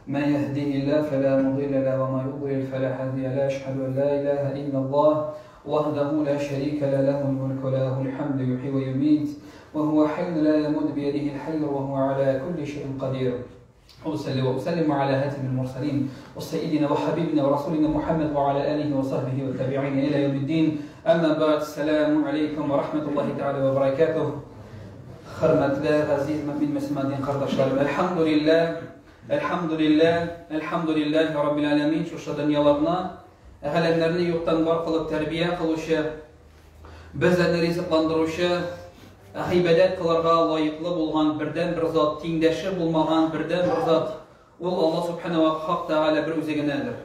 من يهده الله فلا مضل له وما يضلل فلا هادي له أشهد أن لا إله إلا الله وحده لا شريك له الملك وله الحمد يحيي ويميت وهو حي لا يموت بيده الحي وهو على كل شيء قدير. أصلي وأسلم على هاتم المرسلين وسيدنا وحبيبنا ورسولنا محمد وعلى آله وصحبه والتابعين إلى يوم الدين. أما بعد، السلام عليكم ورحمة الله تعالى وبركاته. Hörmətli əziz mümin müsəlman qardaşlarım, elhamdülillah Rabbil Alemin şu dünyalarına əhəllərini yoxdan var qılıb tərbiyə qılışı, bizləri rizqlandırışı, ibadət qılarğa layiqli bolğan birdən bir zat, tengdaşı bolmağan birdən bir zat, ol Allah subhanahu wa haq Teala bir özəginədir.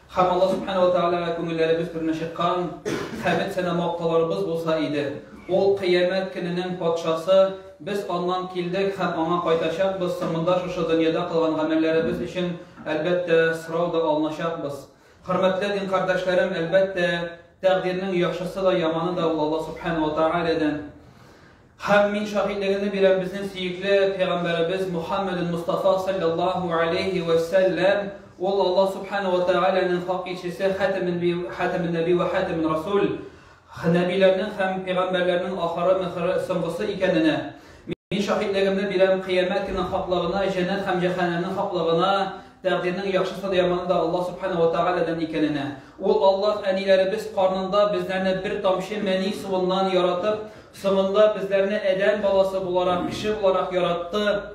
Ham Allah subhanahu wa Teala köngüllərimiz bir nəşiqqan, həmid sənə maqtalarımız bolsa idi. Ol qiyamət gününün padşası, biz ondan kildik, hem ona qaytaşaq, biz sonunda şu dünyada qılğan əməllərimiz üçün əlbəttə sıravda alınacaq biz. Hörmətli din qardaşlarım, əlbəttə təqdirinin yaxşısı da, yamanı da Allah subhanahu wa ta'ala'dan. Hem min şahidlərini bilən bizim siyikli Peyğəmbərimiz Muhammedin Mustafa sallallahu aleyhi ve sellem, ol Allah subhanahu wa ta'ala'nın haqq içisi, Xatimin Nəbi və Xatimin Rasul, Nəbilərinin hem Peyğəmbərlərinin axırı sınğısı ikənini, min şahidlərini bilən qiyamət günün haqlarına, cənnət hem cəhənnəmin haqlarına, təqdirinin yaxşısı da yamanı da Allah subhanahu wa ta'ala'dan ikənini. Ol Allah ənilərimiz qarnında bizlərini bir tamşı məni sıvından yaratıp, sonunda bizlərini ədəm balası olaraq, kişi olaraq yarattı.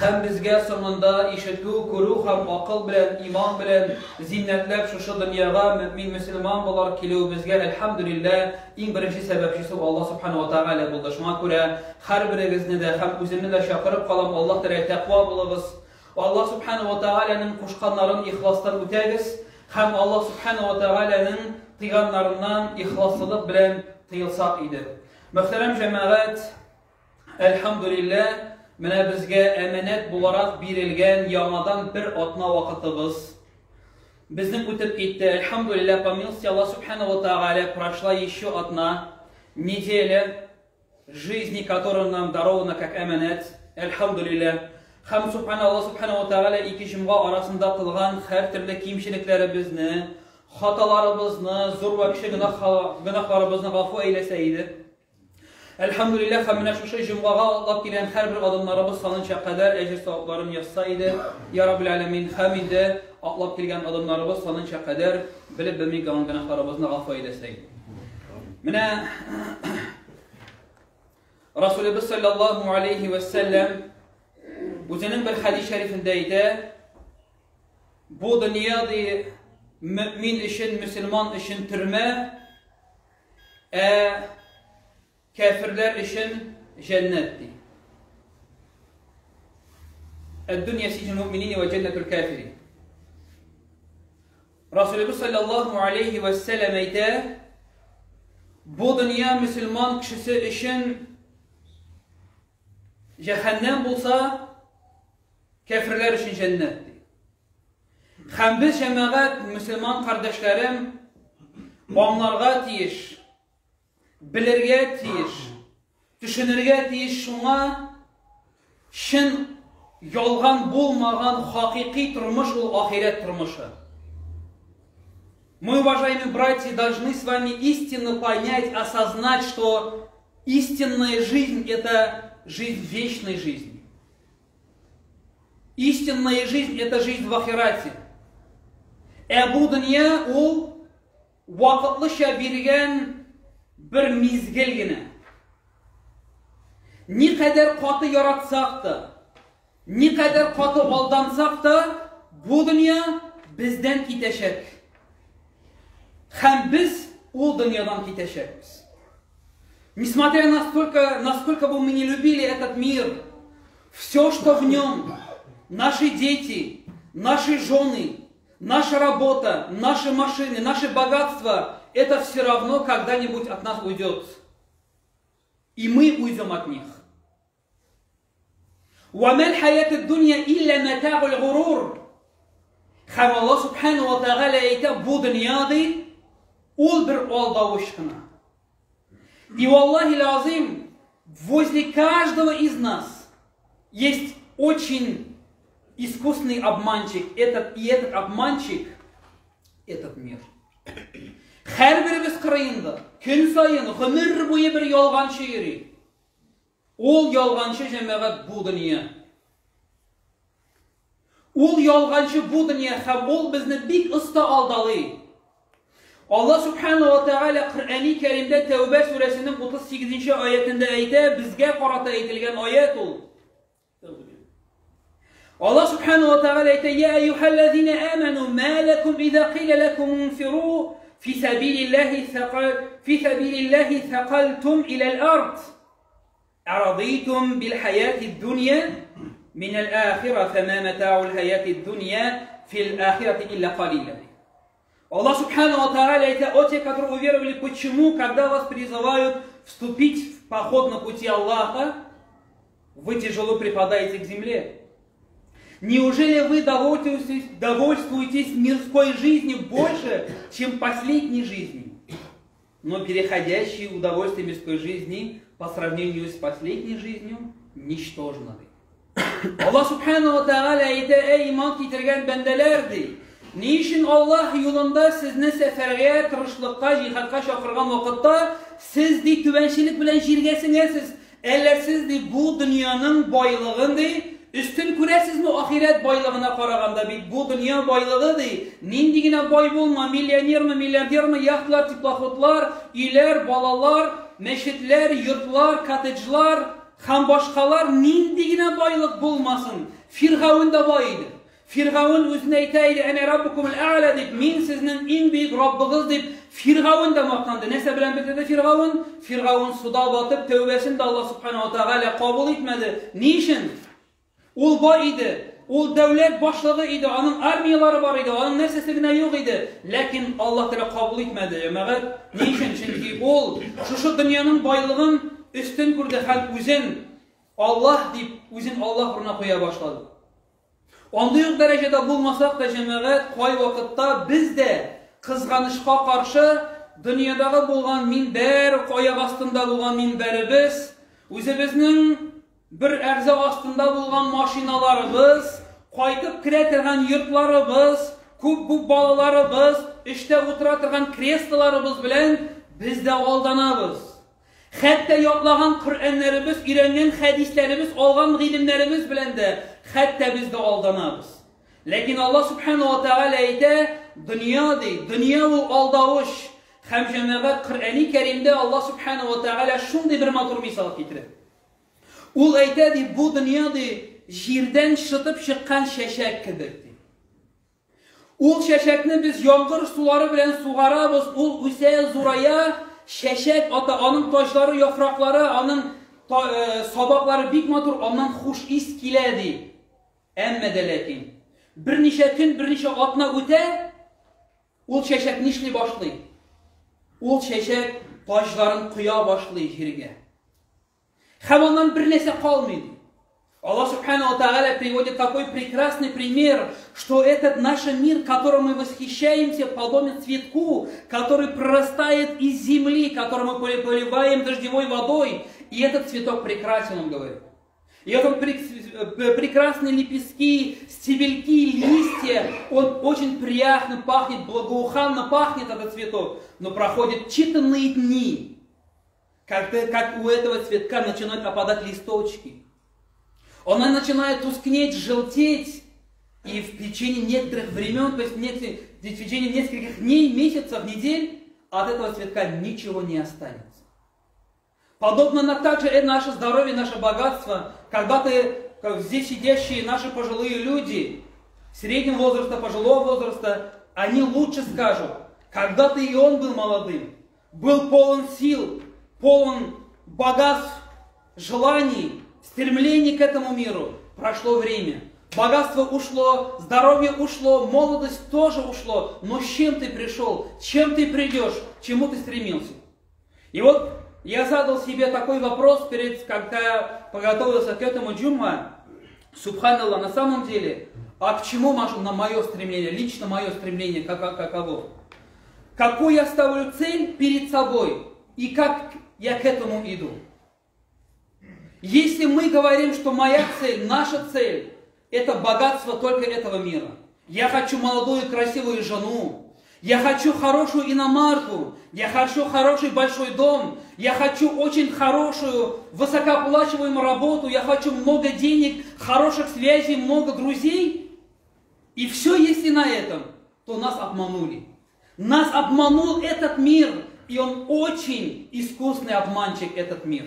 Hem bizge sonunda işitku, kuru, hem akıl bilen, iman bilen, zinnetler şu dünyaga mümin, müslüman olaraq keliyor bizge. Elhamdülillah, en birinci sebepçisi Allah subhanahu wa ta'ala buldu. Şuna göre her birinizni de hem özümü de şakırıp kalam Allah dirək təqva bulağız. Allah subhanahu wa ta'ala'nın kuşkanların ihlasdan ötəyiz. Hem Allah subhanahu wa ta'ala'nın tıyğanlarından ihlaslılık bilen tıyılsaq idi. Mühterem cemaat, elhamdülillah, mənə bizə əmanət bularaq verilən yamadan bir atma vaxtımız bizim ötüb getdi. Elhamdülillah, по милости Allah subhanahu wa ta'ala прошла еще одна неделя жизни, которая нам дарована как әманət. Elhamdülillah. Хәм Allah subhanahu wa ta'ala iki cümğa arasında qılğan hər türlü kimşiliklərimizni, xatalarımızını, zor və kişi günahlarımızını ғafu eyləsəydi. Elhamdülillah, həminə şu cümğağa Allah gələn hər bir adımlarımız sanınca qədər əcr savablarını yazsaydı. Ya Rabbil Alemin, həmində Allah gələn adımlarımız sanınca qədər bilib-bilmək qalan günahlarımızını ғafu eyləsəydi. Mənə Resulullah sallallahu aleyhi ve sellem özünün bir hadis şərifindəydi. Bu dünyada mümin işin, müslüman işin türmə, kafirler için cennettir. El-dünya sicil mu'minini ve cennetul kafirin. Resulullah sallallahu aleyhi ve sellem eydi, bu dünya Müslüman kişisi için cehennem bulsa, kafirler için cennettir. Hem biz cemaat Müslüman kardeşlerim, onlarga tiyiş, bilirge tiyiş, düşünürge tiyiş şuna şın yolgan bulmağan hakiki turmuş ol ahiret turmuşu. Мы, уважаемые братья, должны с вами истинно понять, осознать, что истинная жизнь – это жизнь вечной жизни. Истинная жизнь – это жизнь в ахирате. Bu dünya o vakıtlışa birgen bir mizgilgine. Ne kadar katı yaratsak da, ne kadar katı aldansak da, bu dünya bizden gidecek. Hem biz o dünyadan gideceğiz. Несмотря насколько бы мы не любили этот мир, все, что в нем, наши дети, наши жены, наша работа, наши машины, наши богатства, это все равно когда-нибудь от нас уйдет. И мы уйдем от них. وَمَا الْحَيَاةُ الدُّنْيَا إِلَّا مَتَاعُ الْغُرُورِ. Hem Allah subhanahu wa ta'ala eyte bu dünyada ol bir aldavuşkına. И валлахи лазим, возле каждого из нас есть очень искусный обманщик, этот обманщик, этот мир. Әрбіріміз қырайында, күн сайын, ғұмыр бойы бір ялғаншы керек. Ол ялғаншы жәмәғат бұл дүния. Ол ялғаншы бұл дүния, һәм ол бізні бик ұста алдалы. Allah subhanahu wa ta'ala Kur'an-ı Kerim'de Tevbe suresinin 38. ayetinde bizge qarata aytilgan ayet ol. Allah subhanahu wa ta'ala aytdi: "Ya eyyuhellezine amanu ma lakum iza qila lakum infiru fi sabilillahi thaqaltum ila al-ard. Araditum bil hayati dunya min al-akhirah fama mata'ul hayati dunya fil akhirati illa qalila." Allah Субхану Ва Тааля, это о те, которые уверовали, почему, когда вас призывают вступить в поход на пути Аллаха, вы тяжело припадаете к земле. Неужели вы довольствуетесь мирской жизнью больше, чем последней жизнью? Но переходящие удовольствия мирской жизни по сравнению с последней жизнью ничтожны. Allah Субхану Ва Тааля, это ey iman getirgen bendelerdi. Niçin Allah yolunda sizni seferge, tırışlıkka, jihadka şakırgan vakitte siz de tüvençilik bilen jirgesiniz. Eller siz de bu dünyanın baylığını üstün kuresiz mi ahiret baylığına karaganda bu dünya baylığı değil. Nindigine bay bulma, milyoner mi, milyarder mi, yahtlar, tiplahutlar, iler, balalar, meşitler, yurtlar, katıcılar, ham başkalar nindigine baylık bulmasın. Firavun da baydı. Firavun özüne aytaydı, "Ene rabbukumul a'la" deyip, "Men sizning eng büyük Rabbingiz" deyip Firavun da maqtandı. Nese bilen bitirdi Firavun? Firavun suda batıp tövbesini de Allah Subhanahu wa Ta'ala kabul etmedi. Niçin? Ol bay idi. Ol devlet başlığı idi. Onun armiyaları var idi. Onun nesesine yok idi. Lakin Allah Teala kabul etmedi. Niçin? Çünkü ol şu dünyanın baylığın üstün kurdu. Özün Allah deyip özün Allah buruna koya başladı. Onday derecede bulmasak da cemaat, koy vakitte biz de kızganışka karşı dünyada bulgan minber, ayak astında bulgan minberimiz, özümüzün bir erze astında bulgan maşinalarımız, kaytıp kiretirgen yurtlarımız, bu balalarımız, işte oturatırgen kreslolarımız bilen biz de aldanabız. Hatta yoklagan Kur'anlarımız, öğrenen hadislerimiz, algan ilimlerimiz bilen de hatta biz de aldanabız. Lakin Allah Subhanahu Wa Ta'ala aytdi, dünya değil, dünya o aldavış. Hem cemaat Kur'an-ı Kerim'de Allah Subhanahu Wa Ta'ala şunday bir matur misal getirir. Ol aytdi, bu dünya değil, jirden çıtıp çıkan şeşek gibidir. Ol şeşekni biz yağmur suları bilen sugarabız, ol üse zuraya şeşek ata, onun taşları, yaprakları, onun sabakları bik matur, ondan hoş is kiledi. Emme de lakin bir neçe gün, bir neçe atna öte, ol şeşek nişli başlıyor. Ol şeşek taşların kuya başlıyor jirge. Hem ondan bir nese kalmıyor. Allah Subhanahu Wa Ta'ala приводит такой прекрасный пример, что этот наш мир, которым мы восхищаемся, подобен цветку, который прорастает из земли, который мы поливаем дождевой водой, и этот цветок прекрасен, он говорит. И это прекрасные лепестки, стебельки, листья, он очень приятно пахнет, благоуханно пахнет этот цветок, но проходят считанные дни, как у этого цветка начинают опадать листочки. Она начинает тускнеть, желтеть, и в течение некоторых времен, то есть в течение нескольких дней, месяцев, недель, от этого цветка ничего не останется. Подобно также наше здоровье, наше богатство, когда-то здесь сидящие наши пожилые люди, среднего возраста, пожилого возраста, они лучше скажут, когда-то и он был молодым, был полон сил, полон богатств, желаний, стремление к этому миру. Прошло время. Богатство ушло, здоровье ушло, молодость тоже ушло. Но с чем ты пришел? Чем ты придешь? К чему ты стремился? И вот я задал себе такой вопрос, когда подготовился к этому джумма. Субханаллах, на самом деле, а к чему на мое стремление, лично мое стремление, каково? Какую я ставлю цель перед собой и как я к этому иду? Если мы говорим, что моя цель, наша цель, это богатство только этого мира. Я хочу молодую красивую жену. Я хочу хорошую иномарку. Я хочу хороший большой дом. Я хочу очень хорошую, высокооплачиваемую работу. Я хочу много денег, хороших связей, много друзей. И все, если на этом, то нас обманули. Нас обманул этот мир. И он очень искусный обманщик, этот мир.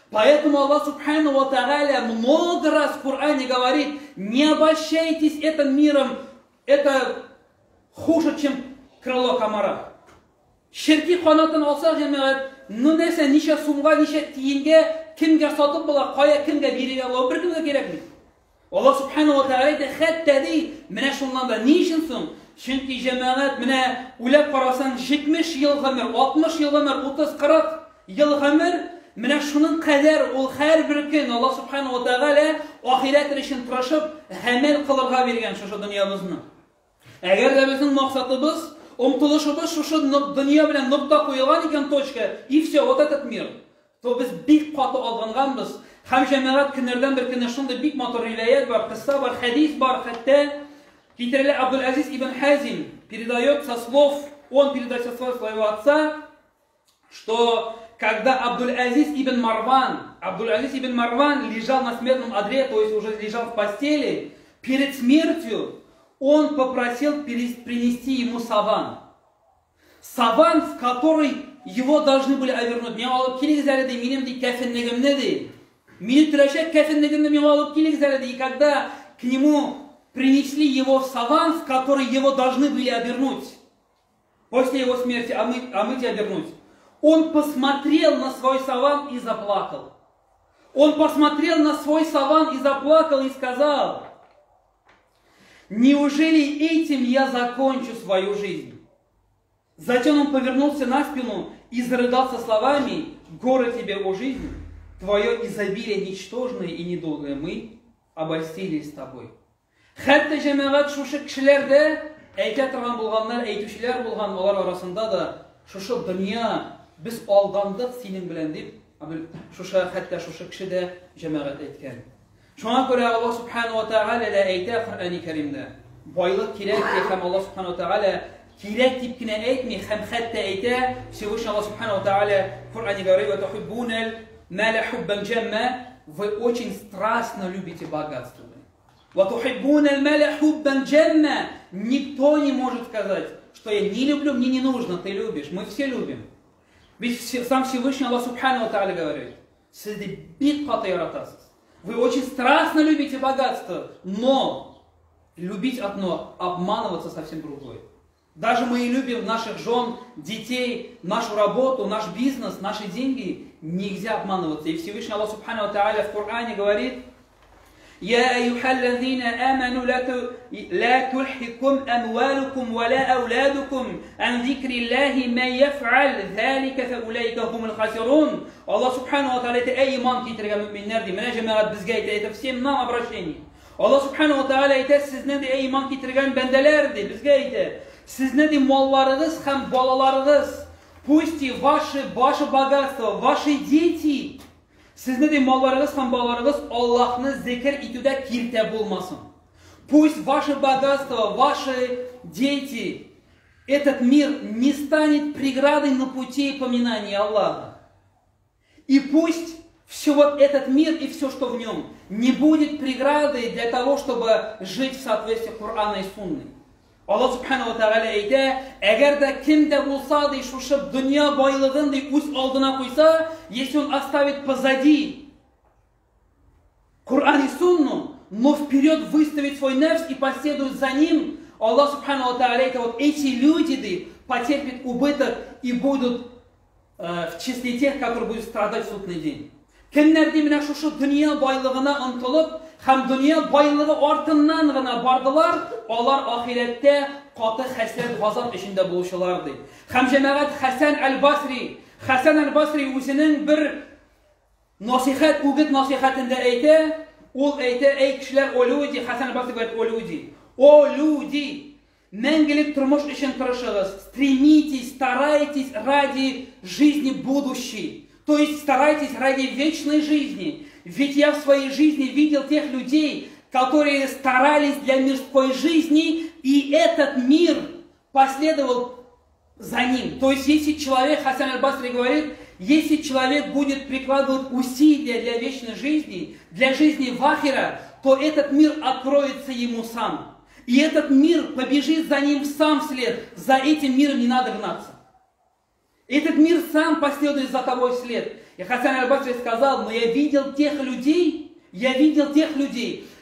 Поэтому Аллах Субхану ва Тааля много раз в Коране говорит: не обольщайтесь этим миром, это хуже, чем крыло комара. Ширки қанатын алсақ, жәмағат, нәрсе неше сумға, неше тиынға, кімге сатып бола, қая кімге береге алау, бір кімге керек ме? Аллах Субхану ва Тааля айтады: хәтта дей, менә шуннан да не үшін соң? Чөнки жәмағат, менә уйлап қарасаң, 70 ел гомер, 60 ел гомер, 30-40 ел гомер, менә шуның кадәр ул һәрбер көн Аллах Субхану ва Тааля ахират өчен тырышып, гамәл кылырга биргән шушы дөньябызны. Әгәр дә безнең максатыбыз, омтылышыбыз шушы дөнья белән нокта куелган икән, точка, и все, вот этот мир, то без бик каты алганганбыз. Һәм җәмәгать көннәрдән бер көнне шундый бик матур риваят бар, кысса бар, хадис бар, хәтта китерелә Абдул-Азиз ибн Хазим передает со слов, он передает со слов своего отца, что когда Абдул-Азиз ибн Марван лежал на смертном одре, то есть уже лежал в постели, перед смертью он попросил принести ему саван. Саван, в который его должны были овернуть. Мен алып килегез ди, минем ди кәфенлегемне ди. Мине түрәшәк кәфенлегемне мен алып килегез ди. И когда к нему принесли его саван, в который его должны были обернуть после его смерти, омыть и обернуть, он посмотрел на свой саван и заплакал. Он посмотрел на свой саван и заплакал и сказал: неужели этим я закончу свою жизнь? Затем он повернулся на спину и зарыдал со словами: горе тебе, о жизнь, твое изобилие ничтожное и недолгое, мы обольстились с тобой. Хәтта җәмәгать шушы кешеләрдә әйтә торган булганнар, әйтүчеләр булган, алар арасында да шушы дөнья без алдандык синең белән дип, шушы хәтта шушы кеше дә җәмәгать әйткән. Шуңа күрә Аллах Субхану ва Тааля да әйтә Коръәни Кәримдә: байлык кирәк һәм Аллах Субхану ва Тааля кирәк дип кенә әйтми, һәм хәтта әйтә Всевышний Аллах Субхану ва Тааля в Коръәне говорит: ва тухиббунал маля хуббан джамма, вы очень страстно любите богатство. Ва тухиббунал маля хуббан джамма, никто не может сказать, что я не люблю, мне не нужно, ты любишь. Мы все любим. Ведь сам Всевышний Аллах Субхану ва Тааля говорит: сізді бик каты яратасыз. Вы очень страстно любите богатство, но любить одно, обманываться совсем другое. Даже мы и любим наших жен, детей, нашу работу, наш бизнес, наши деньги, нельзя обманываться. И Всевышний Аллах Субхану ва Тааля в Коране говорит: يا أيها الذين آمنوا لا تلهكم أموالكم ولا أولادكم عن ذكر الله من يفعل ذلك فأولئك هم الخاسرون. Аллах Субхану ва Тааля эй иман китергән мөминнәр ди. Менә җәмәгать безгә әйтә, всем нам обращение. Аллах Субхану ва Тааля әйтә: сезне ди эй иман китергән бәндәләр ди, безгә әйтә. Сезне ди малларыгыз һәм балаларыгыз, пусть и ваше богатство, ваши дети, сезне ди малларыгыз һәм балаларыгыз Аллахны зикр итүдә киртә булмасын. Пусть ваше богатство, ваши дети, этот мир не станет преградой на пути поминания Аллаха. И пусть все вот этот мир и все, что в нем, не будет преградой для того, чтобы жить в соответствии Корана и Сунны. Аллах Субхану ва Тааля әйтә: әгәр дә кем дә булса ди шушы дөнья байлыгын ди үз алдына куйса, если он оставит позади Коран и Сунну, но вперед выставит свой нефс и последует за ним, Аллах Субхану ва Тааля әйтә: вот эти люди ди потерпят убыток и будут в числе тех, которые будут страдать в судный день. Кемнәр ди менә шушы дөнья байлыгына омтылып, һәм дөнья байлыгы артыннан гына бардылар, алар ахирәттә каты хәсрәт газап эчендә булучылар ди. Һәм җәмәгать Хәсән әл-Басри үзенең бер насихат, үгет насихатында әйтә, ул әйтә: эй кешеләр, о люди, Хәсән әл-Басри говорит: о люди, мәңгелек тормыш өчен тырышыгыз, стремитесь, старайтесь ради жизни будущей. То есть старайтесь ради вечной жизни. Ведь я в своей жизни видел тех людей, которые старались для мирской жизни, и этот мир последовал за ним. То есть, если человек, Хасан аль-Басри говорит, если человек будет прикладывать усилия для вечной жизни, для жизни в ахира, то этот мир откроется ему сам. И этот мир побежит за ним сам вслед. За этим миром не надо гнаться. Этот мир сам последует за тобой вслед. И Хасан аль-Басри сказал, но я видел тех людей,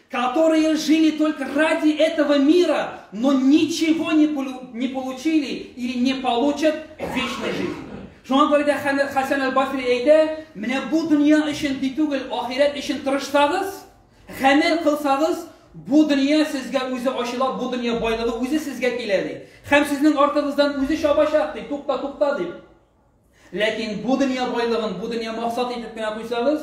которые жили только ради этого мира, но ничего не получили или не получат в вечной жизни. Шуңа күрә Хасан аль-Басри әйтә, менә бу дөнья өчен түгел, ахират өчен тырышсагыз, гамәл кылсагыз, бу дөнья сезгә үзе ачыла, бу дөнья байлыгы үзе сезгә килә ди. Һәм сезнең артыгыздан үзе чабачак ди, тукта ди. Ләкин бу дөнья байлыгын, бу дөнья максат итеп кенә куйсагыз,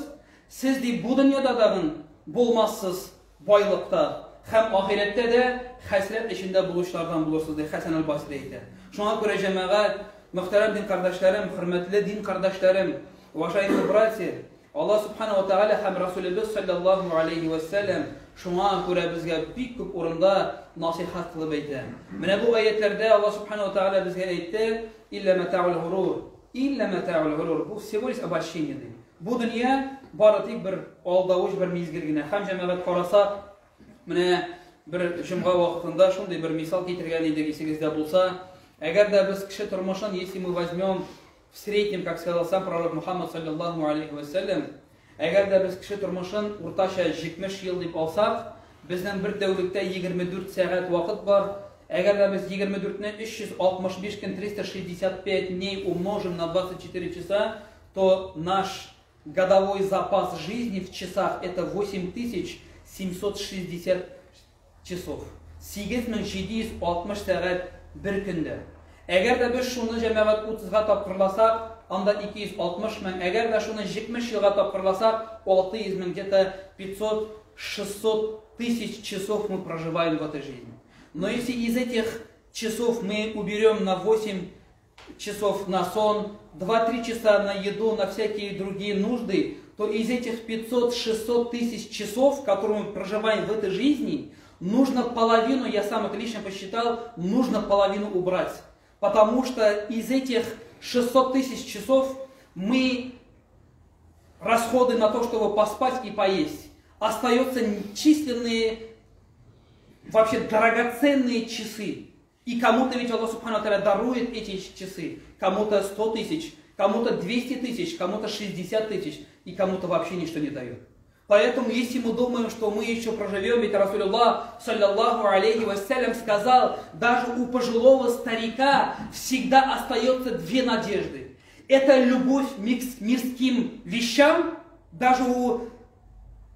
сез ди бу дөньяда дагы булмассыз байлыкта, һәм ахирәттә дә хәсрәт эчендә булышлардан булырсыз ди Хасан аль-Басри әйтә. Шуңа күрә җәмәгать, мөхтәрәм дин кардәшләрем, хөрмәтле дин кардәшләрем, уважаемые братья, Аллах субхanahu ва тааля һәм Расулыбыз саллаллаху алейхи ва саллям шуңа күрә безгә бик күп урында насихат кылып әйтә. Менә бу аятләрдә Аллах субхanahu ва тааля безгә әйтте: "Илля матаул хурур". Илля матаул хурур. Бу всего лишь обольщение ди. Бу дөнья бары тик бер алдавыч, бер мизгел генә. Һәм җәмәгать карасак, менә бер җомга вакытында шундый бер мисал китергән идек, исегездә булса, әгәр дә без кеше тормышын, если мы возьмем в среднем, как сказал сам пророк Мухаммад саллаллаху алейхи ва саллям, әгәр дә без кеше тормышын уртача 70 ел дип алсак, безнең бер тәүлектә 24 сәгать вакыт бар. Әгәр дә без 24-не 365 көн 365 дней умножим на 24 часа, то наш годовой запас жизни в часах это 8760 часов. 8760 сәгать bir көндә. Әгәр дә без шуны җәмәгать 30-га тапкырласак, анда 260 мең. Әгәр дә шуны 70 елга тапкырласак, 600 мең, где-то 500-600 тысяч часов мы проживаем в этой жизни. Но если из этих часов мы уберем на 8 часов на сон, 2-3 часа на еду, на всякие другие нужды, то из этих 500-600 тысяч часов, которые мы проживаем в этой жизни, нужно половину, я сам это лично посчитал, нужно половину убрать. Потому что из этих 600 тысяч часов мы расходы на то, чтобы поспать и поесть. Остаются численные, вообще драгоценные часы. И кому-то ведь Аллах субхану ва тааля дарует эти часы. Кому-то 100 тысяч, кому-то 200 тысяч, кому-то 60 тысяч, и кому-то вообще ничто не дает. Поэтому, если мы думаем, что мы еще проживем, ведь Расулуллах саллаллаху алейхи ва саллям сказал, даже у пожилого старика всегда остается две надежды. Это любовь к мирским вещам, даже у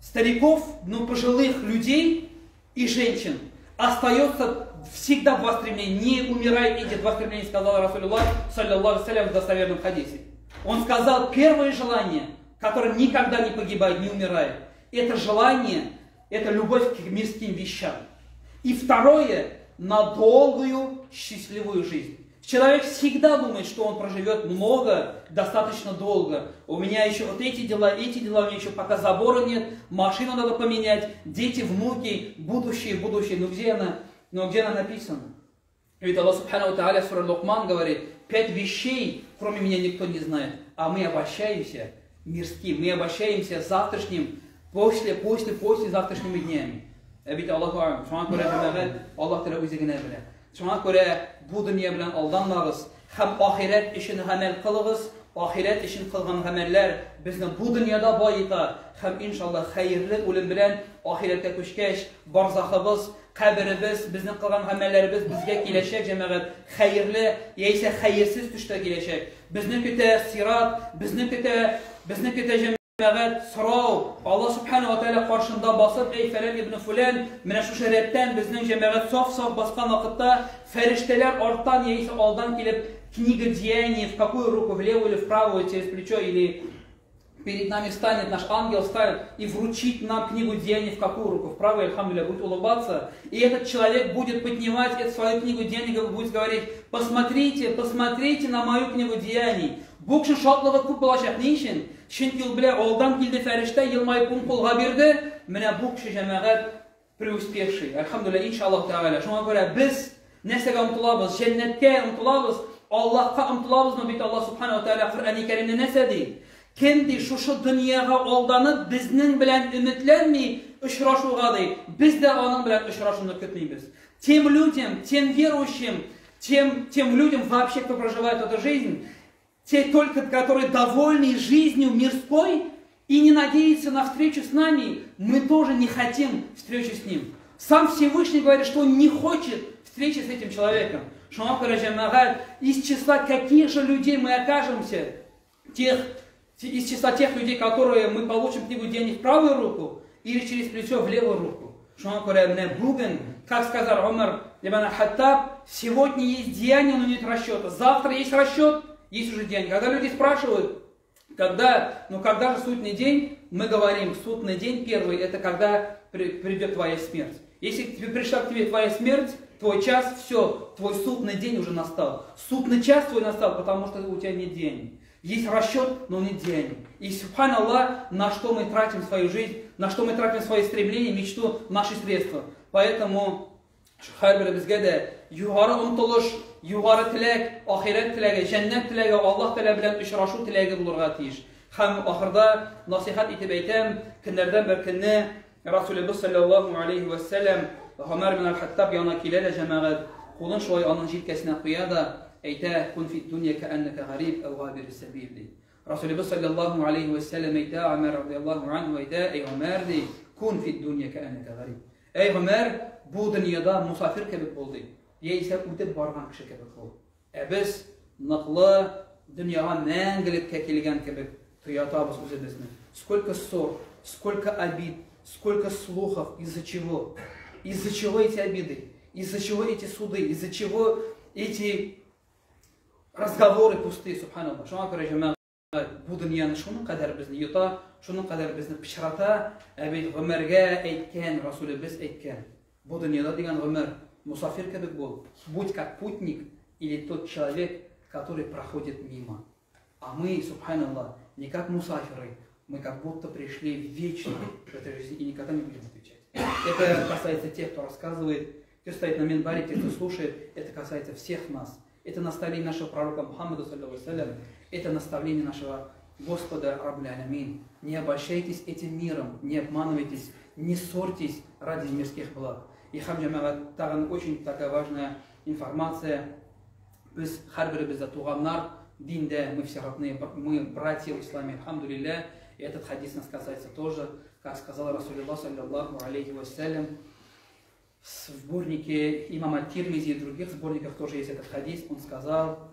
стариков, но пожилых людей и женщин остается всегда два стремления. Не умирай, эти два стремления, сказал Расулуллах саллаллаху алейхи ва саллям в достоверном хадисе. Он сказал, первое желание, который никогда не погибает, не умирает. Это желание, это любовь к мирским вещам. И второе, на долгую счастливую жизнь. Человек всегда думает, что он проживет много, достаточно долго. У меня еще вот эти дела, у меня еще пока забора нет, машину надо поменять, дети, внуки, будущее. Но где она написана? Ведь Аллах субхану ва тааля сура Лукман говорит, 5 вещей, кроме меня, никто не знает. А мы обольщаемся мирским, мы обольщаемся завтрашним, после завтрашними днями. Ведь Аллаху алям, шуңа күрә җәмәгать, Аллах Тәгалә үзе генә белә. Шуңа күрә бу дөнья белән алданмагыз, һәм ахират өчен гамәл кылыгыз. Ахират өчен кылган гамәлләр безне бу дөньяда байыта, һәм иншаллах хәерле үлем белән ахиратка күчкәч, барзахыбыз, каберебез, безнең кылган гамәлләребез безгә киләчәк җәмәгать, хәерле яисә хәерсез төштә киләчәк. Безне көтә сират, безне көтә җәмәгать сорау. Аллах субхану ва тааля каршында басып, эй фәлән ибн фулан, менә шу шәрәттән безнең җәмәгать саф баскан вакытта фәрештәләр арттан яисә алдан килеп, книга деяний, в какую руку, в левую или в правую, через плечо, или перед нами встанет, наш ангел встанет и вручит нам книгу деяний в какую руку, в правую, альхамдулилля, будет улыбаться. И этот человек будет поднимать эту свою книгу деяний, будет говорить, посмотрите на мою книгу деяний. Бу кеше шатлыгы күп булачак, ни өчен? Чөнки ул белә, алдан килде фәрештә, елмаеп ун кулга бирде. Менә бу кеше җәмәгать преуспевший. Альхамдулилля, иншаллах тааля. Шуңа күрә без нәрсәгә омтылабыз? Җәннәткә омтылабыз. Аллаһка омтылабызмы бит Аллаһ субханаһу ва тааля Куръан-ы Кәримдә нәрсә ди? Кем ди шушы дөньяга алданып, безнең белән өметләнми очрашуга ди. Без дә аның белән очрашуны көтмибез. Тем людям, тем верующим, тем людям вообще, кто проживает эту жизнь, те только, которые довольны жизнью мирской и не надеются на встречу с нами, мы тоже не хотим встречи с ним. Сам Всевышний говорит, что он не хочет встречи с этим человеком. Из числа каких же людей мы окажемся, из числа тех людей, которые мы получим книгу денег в правую руку или через плечо в левую руку. Как сказал Умар ибн Хаттаб, сегодня есть деяние, но нет расчета. Завтра есть расчет, есть уже деяние. Когда люди спрашивают, когда же судный день, мы говорим, судный день первый, это когда придет твоя смерть. Если пришла к тебе твоя смерть, твой час, все, твой судный день уже настал. Судный час твой настал, потому что у тебя нет деяний. Есть расчет, но нет деяний. И субханаллах, на что мы тратим свою жизнь, на что мы тратим свои стремления, мечту, наши средства. Поэтому һәрбер безгә дә югары омтылыш, югары теләк, ахират теләге, җәннәт теләге, Аллаһ Тәгалә белән очрашу теләге булырга тиеш. Һәм ахырда насихат итеп әйтәм, көннәрдән бер көнне Расулыбыз саллаллаху алейхи ва саллям Умар ибн Хаттаб янына килә дә җәмәгать, кулын шулай аның җилкәсенә куя да әйтә: "Кун фи дунья кааннака гариб ау габир сабил." Расулыбыз саллаллаху алейхи ва саллям әйтә Умар радиллаһу анһу әйтә: "Эй Умар, кун фи дунья кааннака гариб." Эй Умар, bu dünyada musafir kebek oldu. Яисә үтеп барган кеше кебек бул. Без ныклы дөньяга мәңгелеккә килгән кебек тоятабыз үзебезне. Сколько ссор, сколько обид, сколько слухов, из-за чего? Из-за чего эти обиды? Из-за чего эти суды? Из-за чего эти разговоры пустые, субханаллах. Шуңа күрә җәмәгать, бу дөньяны шуның кадәр безне юта, шуның кадәр безне пычрата, бит Гомәргә әйткән, Расулыбыз әйткән. Бу дөньяда дигән гомер мусафир кебек бул. Будь как путник или тот человек, который проходит мимо. А мы, субханаллах, не как мусафиры, мы как будто пришли в вечность в этой жизни и никогда не будем отвечать. Это касается тех, кто рассказывает, кто стоит на минбаре, тех, кто слушает. Это касается всех нас. Это наставление нашего пророка Мухаммада, это наставление нашего Господа Раббуль Алямин. Не обольщайтесь этим миром, не обманывайтесь, не ссорьтесь ради мирских благ. И хамджамагат, тагын очень такая важная информация. Біз һәрберебез туганнар, диндә мы все родные, мы братья в исламе, алхамдулилля. И этот хадис нас касается тоже, как сказал Расулуллах саллаллаху алейхи вассалям. В сборнике имама Тирмизи и других сборниках тоже есть этот хадис. Он сказал: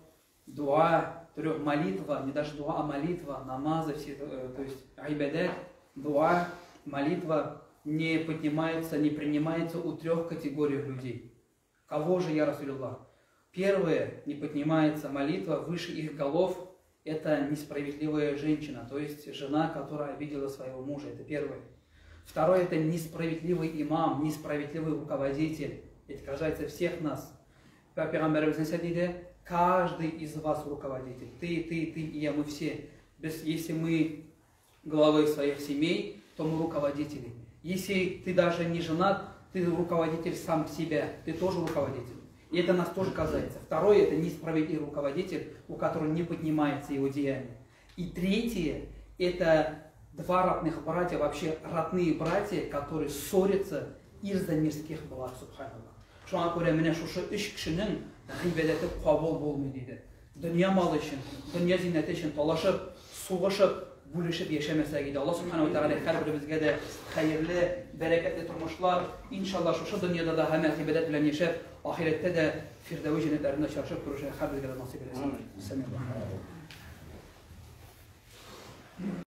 дуа, молитва, не даже дуа, а молитва, намазы, все, то есть айбадат, дуа, молитва не поднимается, не принимается у трех категорий людей. Кого же, я Расулуллах? Первое, не поднимается молитва выше их голов, это несправедливая женщина, то есть жена, которая обидела своего мужа, это первое. Второе, это несправедливый имам, несправедливый руководитель, это касается всех нас. Каждый из вас руководитель, ты и я, мы все. Если мы главы своих семей, то мы руководители. Если ты даже не женат, ты руководитель сам себя, ты тоже руководитель. И это нас тоже касается. Второе, это несправедливый руководитель, у которого не поднимается его деяние. И третье, это два родных братья, вообще родные братья, которые ссорятся из-за мирских благ, субханаллах. Шуңа күрә менә шушы үч кешенең гыйбадәте кабул булмый диде. Дөнья малы өчен, дөнья зиннәте өчен талашып, сугышып, бүлешеп яшәмәсәк иде. Аллаһ субханаһу ва тәгалә һәрберебезгә дә хәерле, бәрәкәтле тормышлар, иншаллах шушы дөньяда да һәм гыйбадәт белән яшәп, ахирәттә дә фирдәвис җәннәтләрендә чаршап күрешә һәрберебезгә насыйп итсен.